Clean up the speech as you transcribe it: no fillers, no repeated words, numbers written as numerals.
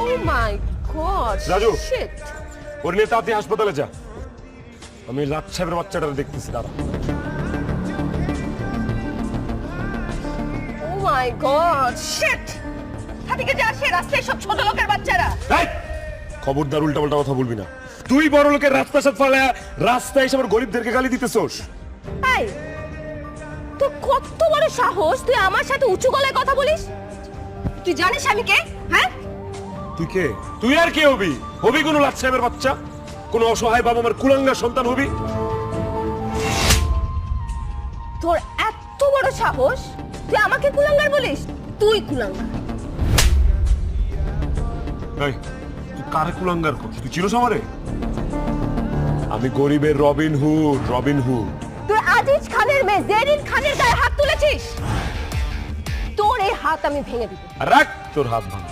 Oh my god. Raju. Shit. ওর নিয়ে তাড়াতাড়ি হাসপাতালে যা। আমি লাট সাহেবের বাচ্চাটা দেখতেছি দাঁড়া। Oh my god. Shit. হাতিকে যা সে রাস্তায় সব ছোট লোকের বাচ্চারা। এই! খবরদার উল্টাপাল্টা কথা বলবি না। তুই বড় লোকের রাস্তায় ফালায়া রাস্তায় এসে আবার গরিবদেরকে গালি দিতেছস। এই তোর কত বড় সাহস তুই আমার সাথে উঁচু গলায় কথা বলিস? তুই জানিস আমি কে? হ্যাঁ? তুই কে? তুই আর কে হবি? হবি কোন লাট সাহেবের বাচ্চা? কোন অসহায় বাবা মার কুলাঙ্গার সন্তান হবি? তোর এত বড় সাহস তুই আমাকে কুলাঙ্গার বলিস? তুই কুলাঙ্গার। এই তুই কারে কুলাঙ্গার করছিস? তুই চিনোস আমারে? আমি গরিবের রবিন হুড, রবিন হুড। তুই আজিজ খানের মেয়ে জেরিন খানের গায়ে হাত তুলেছিস। তোর এই হাত আমি ভেঙে দিব। রাখ তোর হাত ভাঙা।